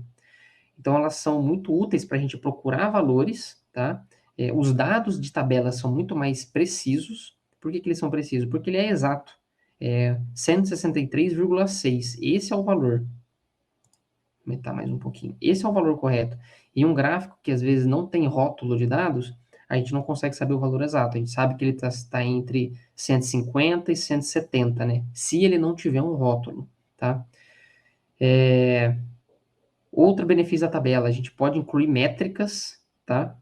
Então, elas são muito úteis para a gente procurar valores, tá? Os dados de tabela são muito mais precisos. Por que eles são precisos? Porque ele é exato. 163,6. Esse é o valor. Vou aumentar mais um pouquinho. Esse é o valor correto. E um gráfico que às vezes não tem rótulo de dados, a gente não consegue saber o valor exato. A gente sabe que ele está entre 150 e 170, né? Se ele não tiver um rótulo, tá? Outro benefício da tabela, a gente pode incluir métricas, tá?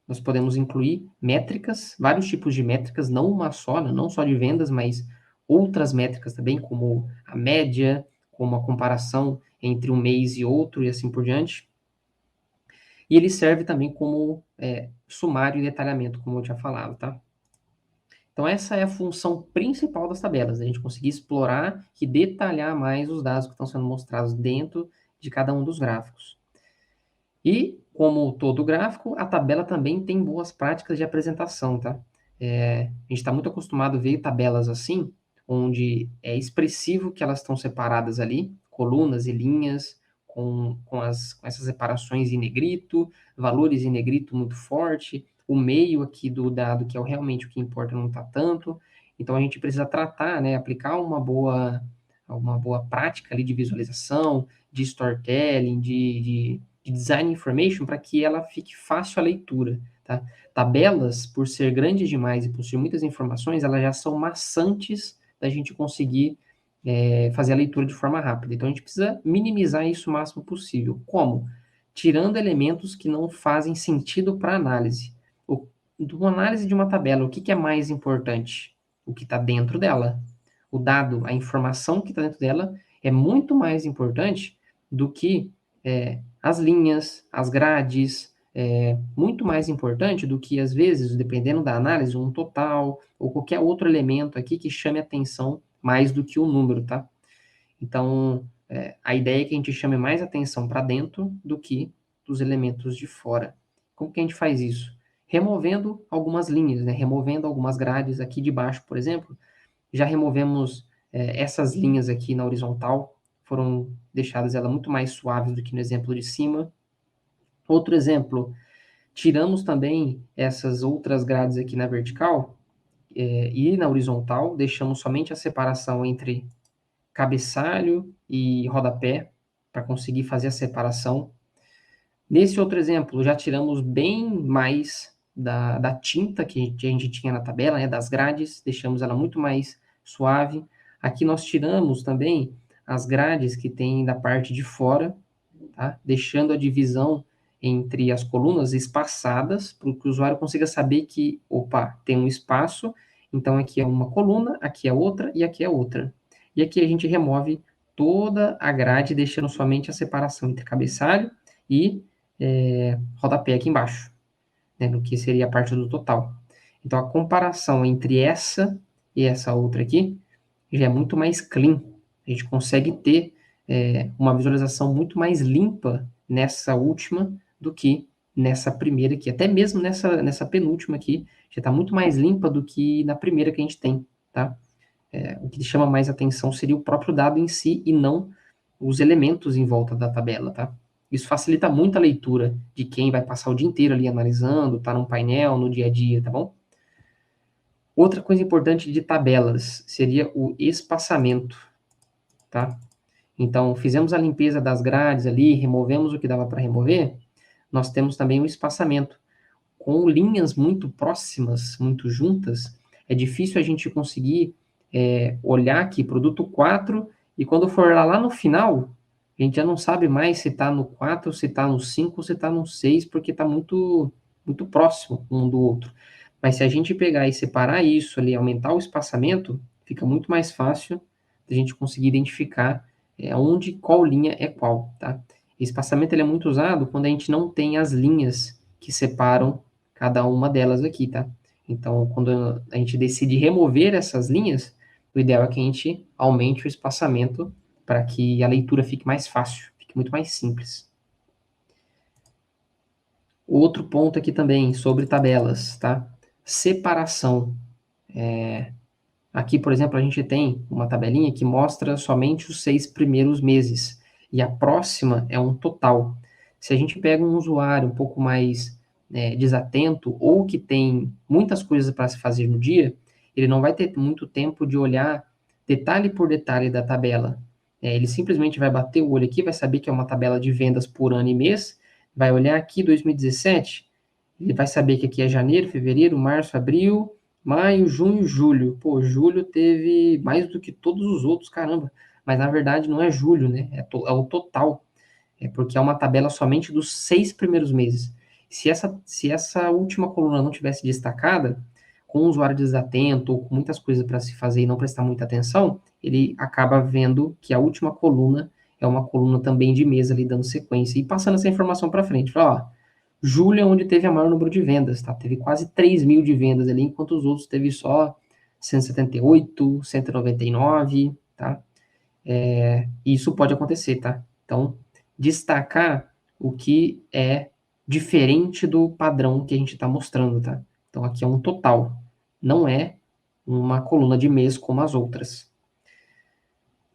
Nós podemos incluir métricas, vários tipos de métricas, não uma só, não só de vendas, mas outras métricas também, como a média, como a comparação entre um mês e outro, e assim por diante. E ele serve também como sumário e detalhamento, como eu tinha falado, tá? Então, essa é a função principal das tabelas, a gente conseguir explorar e detalhar mais os dados que estão sendo mostrados dentro de cada um dos gráficos. E, como todo gráfico, a tabela também tem boas práticas de apresentação, tá? A gente está muito acostumado a ver tabelas assim, onde é expressivo que elas estão separadas ali, colunas e linhas, com essas separações em negrito, valores em negrito muito forte, o meio aqui do dado, que é realmente o que importa, não está tanto. Então, a gente precisa tratar, né, aplicar uma boa prática ali de visualização, de storytelling, de design information para que ela fique fácil a leitura, tá? Tabelas, por ser grandes demais e possuir muitas informações, elas já são maçantes da gente conseguir fazer a leitura de forma rápida. Então, a gente precisa minimizar isso o máximo possível. Como? Tirando elementos que não fazem sentido para análise. Uma análise de uma tabela, o que é mais importante? O que está dentro dela. O dado, a informação que está dentro dela é muito mais importante do que as linhas, as grades, muito mais importante do que, às vezes, dependendo da análise, um total ou qualquer outro elemento aqui que chame atenção mais do que o número, tá? Então, a ideia é que a gente chame mais atenção para dentro do que dos elementos de fora. Como que a gente faz isso? Removendo algumas linhas, né? Removendo algumas grades aqui de baixo, por exemplo. Já removemos essas linhas aqui na horizontal, foram deixadas ela muito mais suaves do que no exemplo de cima. Outro exemplo, tiramos também essas outras grades aqui na vertical e na horizontal, deixamos somente a separação entre cabeçalho e rodapé, para conseguir fazer a separação. Nesse outro exemplo, já tiramos bem mais da tinta que a gente tinha na tabela, né, das grades, deixamos ela muito mais suave. Aqui nós tiramos também as grades que tem da parte de fora, tá? Deixando a divisão entre as colunas espaçadas, para que o usuário consiga saber que, opa, tem um espaço, então aqui é uma coluna, aqui é outra e aqui é outra. E aqui a gente remove toda a grade, deixando somente a separação entre cabeçalho e rodapé aqui embaixo, né, no que seria a parte do total. Então, a comparação entre essa e essa outra aqui já é muito mais clean. A gente consegue ter uma visualização muito mais limpa nessa última do que nessa primeira aqui. Até mesmo nessa penúltima aqui, já está muito mais limpa do que na primeira que a gente tem, tá? O que chama mais atenção seria o próprio dado em si e não os elementos em volta da tabela, tá? Isso facilita muito a leitura de quem vai passar o dia inteiro ali analisando, tá num painel, no dia a dia, tá bom? Outra coisa importante de tabelas seria o espaçamento, tá? Então, fizemos a limpeza das grades ali, removemos o que dava para remover, nós temos também o espaçamento. Com linhas muito próximas, muito juntas, é difícil a gente conseguir olhar aqui, produto 4, e quando for lá no final, a gente já não sabe mais se está no 4, se está no 5, se está no 6, porque está muito, muito próximo um do outro. Mas se a gente pegar e separar isso ali, aumentar o espaçamento, fica muito mais fácil de a gente conseguir identificar onde, qual linha é qual, tá? Esse espaçamento ele é muito usado quando a gente não tem as linhas que separam cada uma delas aqui, tá? Então, quando a gente decide remover essas linhas, o ideal é que a gente aumente o espaçamento para que a leitura fique mais fácil, fique muito mais simples. Outro ponto aqui também sobre tabelas, tá? Separação. Aqui, por exemplo, a gente tem uma tabelinha que mostra somente os 6 primeiros meses, e a próxima é um total. Se a gente pega um usuário um pouco mais desatento, ou que tem muitas coisas para se fazer no dia, ele não vai ter muito tempo de olhar detalhe por detalhe da tabela. Ele simplesmente vai bater o olho aqui, vai saber que é uma tabela de vendas por ano e mês, vai olhar aqui 2017, ele vai saber que aqui é janeiro, fevereiro, março, abril, maio, junho, julho. Pô, julho teve mais do que todos os outros, caramba. Mas na verdade não é julho, né? É o total. É porque é uma tabela somente dos 6 primeiros meses. Se essa última coluna não tivesse destacada, com o usuário desatento ou com muitas coisas para se fazer e não prestar muita atenção, ele acaba vendo que a última coluna é uma coluna também de mês ali dando sequência e passando essa informação para frente. Fala, ó, julho é onde teve a maior número de vendas, tá? Teve quase 3 mil de vendas ali, enquanto os outros teve só 178, 199, tá? Isso pode acontecer, tá? Então, destacar o que é diferente do padrão que a gente está mostrando, tá? Então, aqui é um total, não é uma coluna de mês como as outras.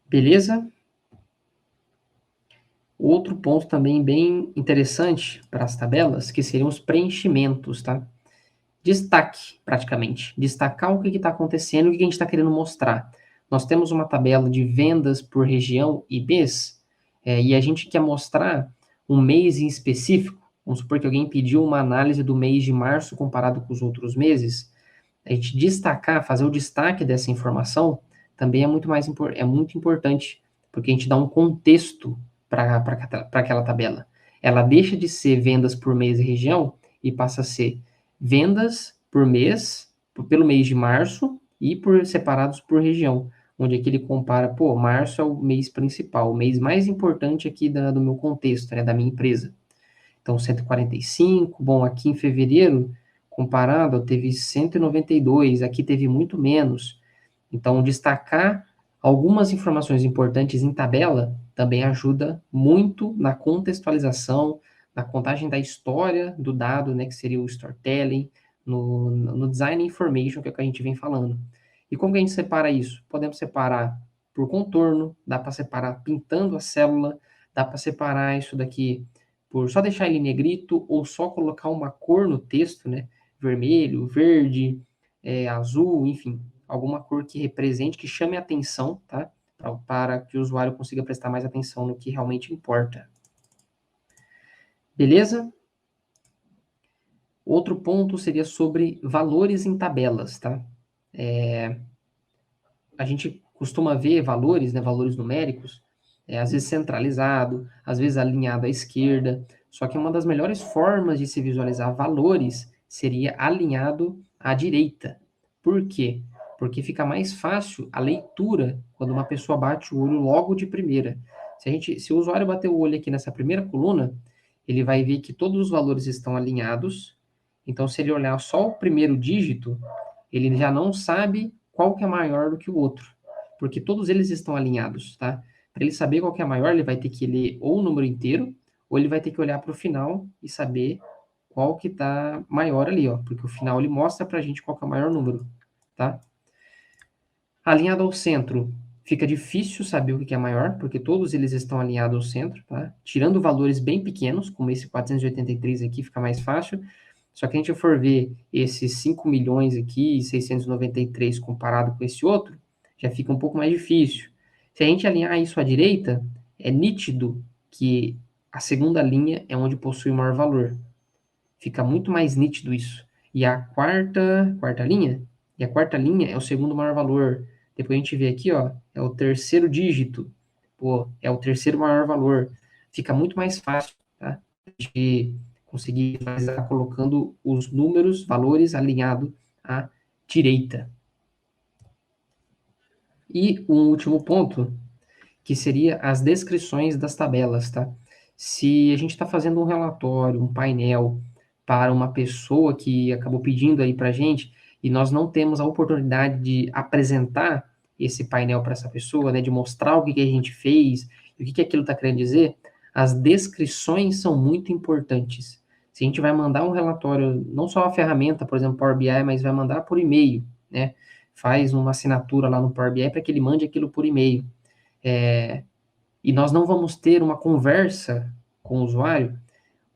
Beleza? Outro ponto também bem interessante para as tabelas, que seriam os preenchimentos, tá? Destaque, praticamente. Destacar o que está acontecendo e o que a gente está querendo mostrar. Nós temos uma tabela de vendas por região e mês, e a gente quer mostrar um mês em específico. Vamos supor que alguém pediu uma análise do mês de março comparado com os outros meses. A gente destacar, fazer o destaque dessa informação, também é muito importante, porque a gente dá um contexto para aquela tabela. Ela deixa de ser vendas por mês e região e passa a ser vendas por mês, pelo mês de março e separados por região, onde aqui ele compara, pô, março é o mês principal, o mês mais importante aqui do meu contexto, né, da minha empresa. Então, 145, bom, aqui em fevereiro, comparado, teve 192, aqui teve muito menos. Então, destacar algumas informações importantes em tabela também ajuda muito na contextualização, na contagem da história do dado, né, que seria o storytelling, no design information, que é o que a gente vem falando. E como que a gente separa isso? Podemos separar por contorno, dá para separar pintando a célula, dá para separar isso daqui por só deixar ele negrito ou só colocar uma cor no texto, né? Vermelho, verde, azul, enfim, alguma cor que represente, que chame a atenção, tá? Para que o usuário consiga prestar mais atenção no que realmente importa. Beleza? Outro ponto seria sobre valores em tabelas, tá? A gente costuma ver valores, né, valores numéricos, às vezes centralizado, às vezes alinhado à esquerda, só que uma das melhores formas de se visualizar valores seria alinhado à direita. Por quê? Porque fica mais fácil a leitura quando uma pessoa bate o olho logo de primeira. Se o usuário bater o olho aqui nessa primeira coluna, ele vai ver que todos os valores estão alinhados. Então, se ele olhar só o primeiro dígito, ele já não sabe qual que é maior do que o outro, porque todos eles estão alinhados, tá? Para ele saber qual que é maior, ele vai ter que ler ou o número inteiro, ou ele vai ter que olhar para o final e saber qual que está maior ali, ó, porque o final ele mostra para a gente qual que é o maior número, tá? Alinhado ao centro, fica difícil saber o que é maior, porque todos eles estão alinhados ao centro, tá? Tirando valores bem pequenos, como esse 483 aqui, fica mais fácil. Só que a gente for ver esses 5 milhões aqui, 693 comparado com esse outro, já fica um pouco mais difícil. Se a gente alinhar isso à direita, é nítido que a segunda linha é onde possui o maior valor. Fica muito mais nítido isso. E a quarta linha, é o segundo maior valor. Depois a gente vê aqui, ó, é o terceiro dígito. Pô, é o terceiro maior valor. Fica muito mais fácil, tá? De conseguir visualizar colocando os números, valores alinhado à direita. E um último ponto, que seria as descrições das tabelas, tá? Se a gente está fazendo um relatório, um painel para uma pessoa que acabou pedindo aí para a gente, e nós não temos a oportunidade de apresentar esse painel para essa pessoa, né, de mostrar o que a gente fez, e o que aquilo está querendo dizer, as descrições são muito importantes. Se a gente vai mandar um relatório, não só a ferramenta, por exemplo, Power BI, mas vai mandar por e-mail, né? Faz uma assinatura lá no Power BI para que ele mande aquilo por e-mail. E nós não vamos ter uma conversa com o usuário,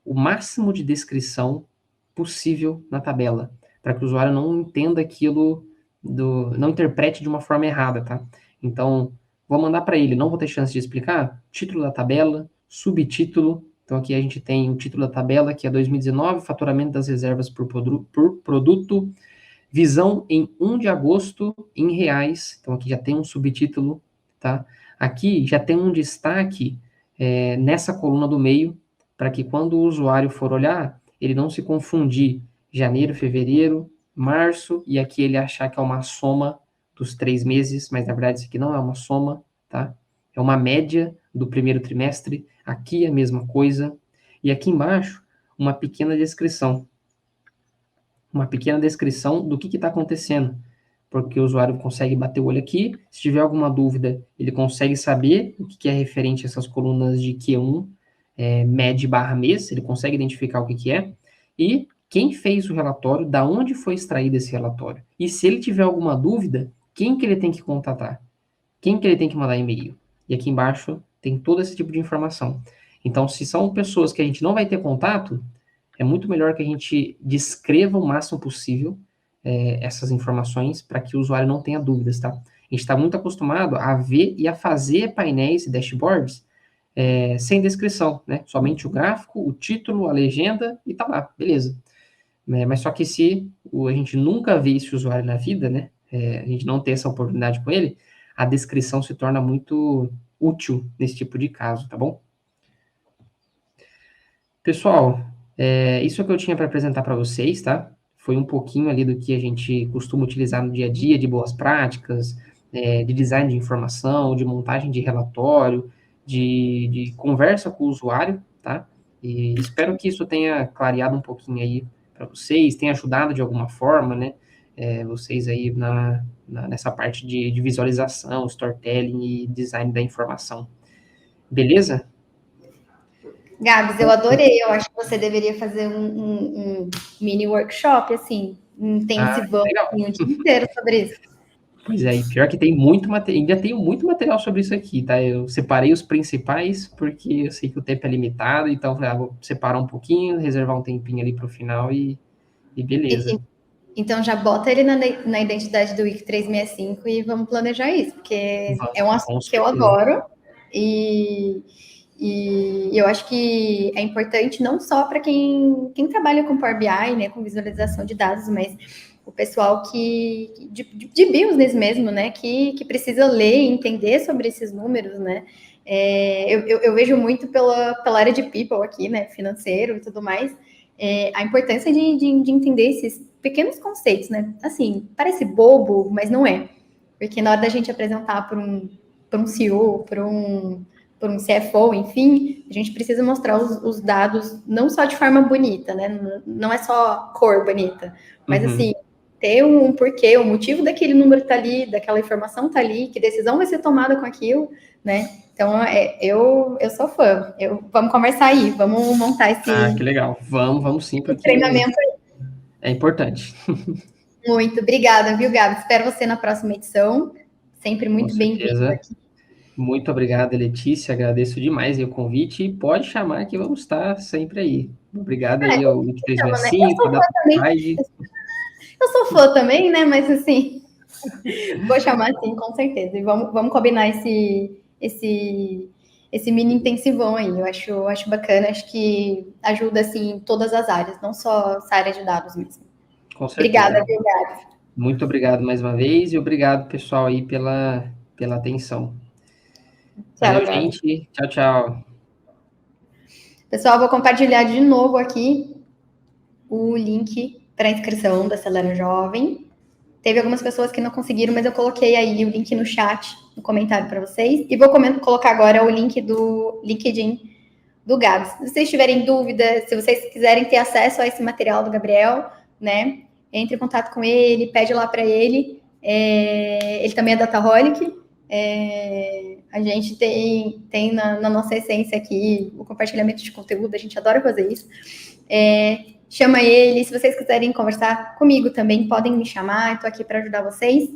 o máximo de descrição possível na tabela, para que o usuário não entenda aquilo, não interprete de uma forma errada, tá? Então, vou mandar para ele, não vou ter chance de explicar, título da tabela, subtítulo, então aqui a gente tem o título da tabela, que é 2019, faturamento das reservas por produto, visão em 1 de agosto em reais, então aqui já tem um subtítulo, tá? Aqui já tem um destaque nessa coluna do meio, para que quando o usuário for olhar, ele não se confundir janeiro, fevereiro, março, e aqui ele achar que é uma soma dos 3 meses, mas na verdade isso aqui não é uma soma, tá? É uma média do primeiro trimestre, aqui é a mesma coisa, e aqui embaixo, uma pequena descrição do que está acontecendo, porque o usuário consegue bater o olho aqui, se tiver alguma dúvida, ele consegue saber o que é referente a essas colunas de Q1, MED barra mês, ele consegue identificar o que é, e quem fez o relatório, da onde foi extraído esse relatório. E se ele tiver alguma dúvida, quem que ele tem que contatar? Quem que ele tem que mandar e-mail? E aqui embaixo tem todo esse tipo de informação. Então, se são pessoas que a gente não vai ter contato, é muito melhor que a gente descreva o máximo possível essas informações para que o usuário não tenha dúvidas, tá? A gente está muito acostumado a ver e a fazer painéis e dashboards sem descrição, né? Somente o gráfico, o título, a legenda e tá lá, beleza. Mas só que se a gente nunca vê esse usuário na vida, né? A gente não tem essa oportunidade com ele, a descrição se torna muito útil nesse tipo de caso, tá bom? Pessoal, isso é o que eu tinha para apresentar para vocês, tá? Foi um pouquinho ali do que a gente costuma utilizar no dia a dia, de boas práticas, de design de informação, de montagem de relatório, de conversa com o usuário, tá? E espero que isso tenha clareado um pouquinho aí para vocês, tenha ajudado de alguma forma, né? Vocês aí nessa parte de visualização, storytelling e design da informação. Beleza? Gabs, eu adorei. Eu acho que você deveria fazer um mini workshop, assim, intensivão, Legal. assim, o dia inteiro sobre isso. Pois é, e pior que tem muito material, ainda tenho muito material sobre isso aqui, tá? Eu separei os principais, porque eu sei que o tempo é limitado, então vou separar um pouquinho, reservar um tempinho ali para o final e beleza. Então já bota ele na identidade do Wiki 365 e vamos planejar isso, porque é um assunto que eu adoro. E E eu acho que é importante não só para quem trabalha com Power BI, né, com visualização de dados, mas o pessoal de business mesmo, né, que precisa ler e entender sobre esses números, né. Eu vejo muito pela área de people aqui, né, financeiro e tudo mais, a importância de entender esses pequenos conceitos, né. Assim, parece bobo, mas não é. Porque na hora da gente apresentar para um CEO, para um CFO, enfim, a gente precisa mostrar os dados não só de forma bonita, né? Não é só cor bonita, mas assim, ter um porquê, o motivo daquele número tá ali, daquela informação tá ali, que decisão vai ser tomada com aquilo, né? Então, eu sou fã. Vamos conversar aí, vamos montar esse que legal. Vamos sim, porque treinamento aí. É importante. Muito obrigada, viu, Gabi? Espero você na próxima edição. Sempre muito bem-vindo aqui. Muito obrigado, Letícia. Agradeço demais o convite. E pode chamar que vamos estar sempre aí. Obrigado aí ao Wiki 365, a DataSide. Eu sou fã também, né? Mas assim, vou chamar sim, com certeza. E vamos combinar esse mini intensivão aí. Eu acho bacana, acho que ajuda assim em todas as áreas, não só essa área de dados mesmo. Com certeza. Obrigada, Gabi. Muito obrigado mais uma vez e obrigado, pessoal, aí pela atenção. Valeu, gente. Tchau, tchau. Pessoal, vou compartilhar de novo aqui o link para a inscrição da Acelera Jovem. Teve algumas pessoas que não conseguiram, mas eu coloquei aí o link no chat, no comentário para vocês. E vou colocar agora o link do LinkedIn do Gabs. Se vocês tiverem dúvida, se vocês quiserem ter acesso a esse material do Gabriel, né, entre em contato com ele, pede lá para ele. Ele também é Dataholic. A gente tem na nossa essência aqui o compartilhamento de conteúdo, a gente adora fazer isso. Chama ele, se vocês quiserem conversar comigo também, podem me chamar, estou aqui para ajudar vocês.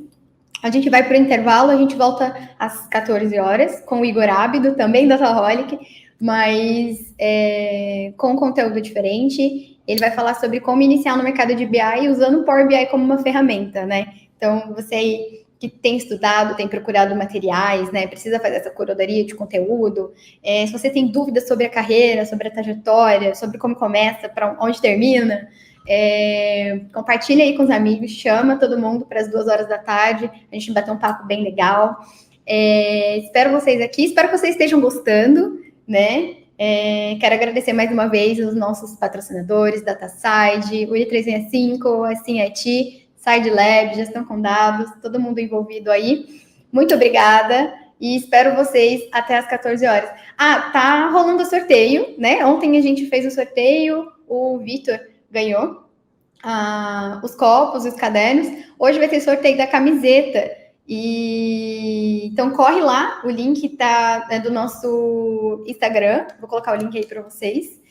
A gente vai para o intervalo, a gente volta às 14 horas com o Igor Ábido, também Dataholic, mas com um conteúdo diferente. Ele vai falar sobre como iniciar no mercado de BI usando o Power BI como uma ferramenta, né? Então, você que tem estudado, tem procurado materiais, né? Precisa fazer essa curadoria de conteúdo. Se você tem dúvidas sobre a carreira, sobre a trajetória, sobre como começa, para onde termina, compartilha aí com os amigos, chama todo mundo para as 2 horas da tarde, a gente bater um papo bem legal. Espero vocês aqui, espero que vocês estejam gostando, né? Quero agradecer mais uma vez os nossos patrocinadores, DataSide, Uri 365, Assim IT, Side Lab, Gestão com Dados, todo mundo envolvido aí. Muito obrigada e espero vocês até às 14 horas. Tá rolando o sorteio, né? Ontem a gente fez o sorteio, o Vitor ganhou os copos, os cadernos. Hoje vai ter sorteio da camiseta. Então corre lá, o link tá do nosso Instagram. Vou colocar o link aí para vocês.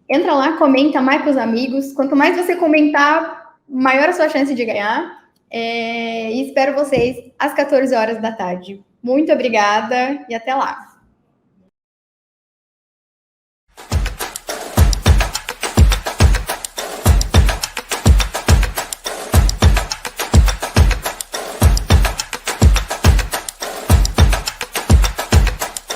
Entra lá, comenta, marca os amigos. Quanto mais você comentar, maior a sua chance de ganhar. E espero vocês às 14 horas da tarde. Muito obrigada e até lá.